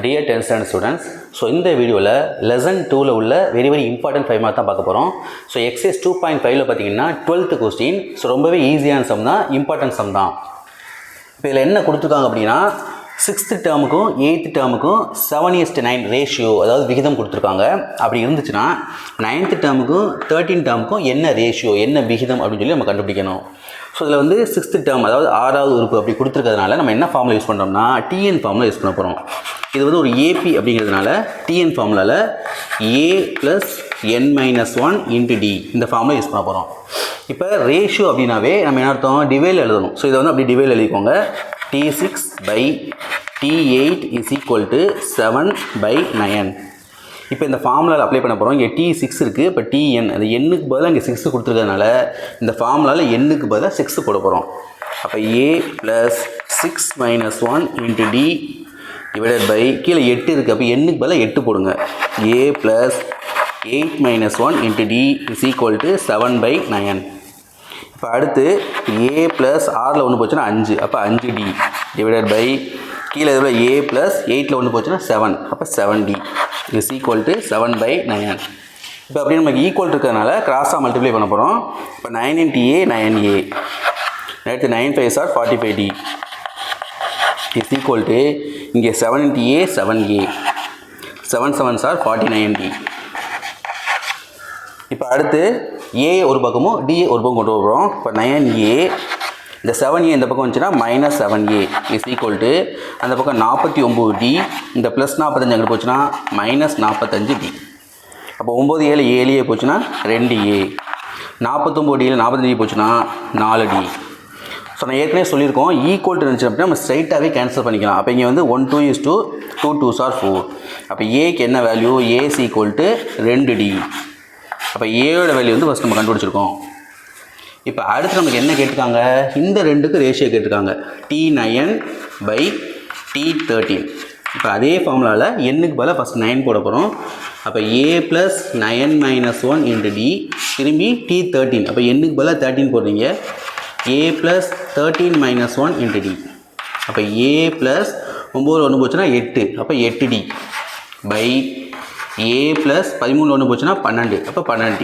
Dear 10th standard students, so இந்த வீடியோவில் lesson 2ல உள்ள very important 5 மார்க் தான் பார்க்க போகிறோம். ஸோ exercise 2.5ல பார்த்தீங்கன்னா 12th question. ஸோ ரொம்பவே ஈஸியான சம் தான், இம்பார்ட்டன்ட் சம் தான். இப்போ இதில் என்ன கொடுத்துருக்காங்க அப்படின்னா 6th டேர்முக்கும் 8th டேர்முக்கும் 7:9 ரேஷியோ, அதாவது விகிதம் கொடுத்துருக்காங்க. அப்படி இருந்துச்சுன்னா 9th டேர்முக்கும் 13th டேர்முக்கும் என்ன ரேஷியோ, என்ன விகிதம் அப்படின்னு சொல்லி நம்ம கண்டுபிடிக்கணும். ஸோ இதில் வந்து 6th டேர்ம், அதாவது 6வது உறுப்பு அப்படி கொடுத்துருக்கிறதுனால நம்ம என்ன ஃபார்முலா யூஸ் பண்ணுறோம்னா டிஎன் ஃபார்முலா யூஸ் பண்ண போகிறோம். இது வந்து ஒரு ஏபி அப்படிங்கிறதுனால டிஎன் ஃபார்முலாவில் ஏ plus n minus 1 into D இந்த ஃபார்முலா யூஸ் பண்ண போகிறோம். இப்போ ரேஷியோ அப்படின்னாவே நம்ம என்ன அர்த்தம், டிவைல் எழுதணும். ஸோ இதை வந்து அப்படி டிவைல் எழுதிக்கோங்க. T6/T8 is equal to 7/9. இப்போ இந்த ஃபார்முலாவில் அப்ளை பண்ண போகிறோம். இங்கே T6 இருக்குது, இப்போ TN அந்த எண்ணுக்கு பதிலாக இங்கே 6 கொடுத்துருக்கிறதுனால இந்த ஃபார்முலாவில் எண்ணுக்கு பதிலாக 6 போட போகிறோம். அப்போ A plus 6 - 1 into D divided by கீழே 8 இருக்குது, அப்போ எண்ணுக்கு பதிலாக 8 போடுங்க. A plus 8 - 1 into D is equal to 7/9. இப்போ அடுத்து A ப்ளஸ் 6ல் 1 போச்சுன்னா 5, அப்போ 5D டிவைடட் பை கீழே இதில் A ப்ளஸ் 8ல் 1 போச்சுன்னா 7, அப்போ 7D இஸ் ஈக்குவல் டு 7/9. இப்போ அப்படியே நமக்கு ஈக்குவல் இருக்கிறதுனால கிராஸாக மல்டிப்ளை பண்ண போகிறோம். இப்போ 9 × A 9A, அடுத்து 9 5 are 45D is equal to இங்கே 7 × A 7A, 7 7 are 49D. இப்போ அடுத்து A ஒரு பக்கமும் D ஒரு பக்கம் கொண்டு போகிறோம். இப்போ 9A, இந்த 7A இந்த பக்கம் வந்துச்சுன்னா -7A இஸ் ஈக்குவல் டு அந்த பக்கம் 49D, இந்த ப்ளஸ் 45 அங்கே போச்சுன்னா -45D. அப்போ 9 7 7A போச்சுன்னா 2A, 49D 45D போச்சுன்னா 4D. ஸோ நான் ஏற்கனவே சொல்லியிருக்கோம், ஈக்குவல் டு இருந்துச்சு அப்படின்னா நம்ம ஸ்ட்ரைட்டாகவே கேன்சல் பண்ணிக்கலாம். அப்போ இங்கே வந்து 1 2 is to 2 2s are 4. அப்போ ஏக்கு என்ன value, A is equal to 2D. அப்போ ஏயோட வேல்யூ வந்து ஃபஸ்ட் நம்ம கண்டுபிடிச்சிருக்கோம். இப்போ அடுத்து நமக்கு என்ன கேட்டிருக்காங்க, இந்த ரெண்டுக்கு ரேஷியோ கேட்டிருக்காங்க, T9/T13. இப்போ அதே ஃபார்முலாவில் எண்ணுக்கு பதிலாக ஃபஸ்ட் 9 போட போகிறோம். அப்போ A ப்ளஸ் 9 - 1 இன்ட்டு டி திரும்பி T13, அப்போ எண்ணுக்கு பதிலாக 13 போடுறீங்க. A ப்ளஸ் 13 - 1 இன்ட்டு டி, அப்போ A ப்ளஸ் 9 1 போச்சுன்னா 8, அப்போ 8D பை A ப்ளஸ் 13 1 போச்சுன்னா 12, அப்போ 12D.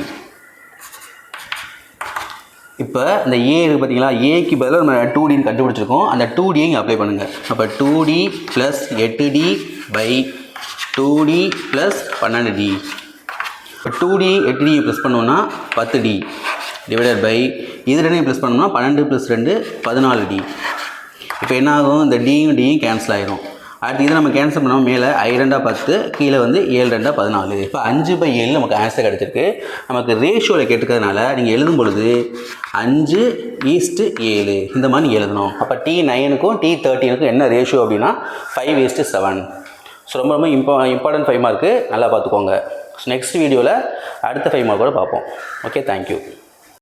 இப்போ இந்த A இருக்குது பார்த்தீங்களா, ஏக்கு பதிலாக நம்ம 2Dன்னு கண்டுபிடிச்சிருக்கோம். அந்த 2D இங்கே அப்ளை பண்ணுங்கள். அப்போ 2D plus 8D by 2D plus 12D. இப்போ 2D 8D ப்ளஸ் பண்ணோன்னா 10D டிவைடட் பை இது ரெண்டையும் ப்ளஸ் பண்ணோம்னா 12 + 2 14D. இப்போ என்ன ஆகும், இந்த டியும் டியும் கேன்சல் ஆகிரும். அடுத்து இதை நம்ம கேன்சல் பண்ணோம், மேலே I 2 10, கீழே வந்து 7 2 14. இப்போ 5/7 நமக்கு ஆன்சர் கிடச்சிருக்கு. நமக்கு ரேஷியோவில் கேட்டுக்கிறதுனால நீங்கள் எழுதும் பொழுது 5:7 இந்த மாதிரி நீங்கள் எழுதணும். அப்போ T9க்கும் T13க்கும் என்ன ரேஷியோ அப்படின்னா 5:7. ஸோ ரொம்ப இம்பார்ட்டன்ட் 5 மார்க்கு, நல்லா பார்த்துக்கோங்க. ஸோ நெக்ஸ்ட் வீடியோவில் அடுத்த 5 மார்க்கோடு பார்ப்போம். Okay, thank you.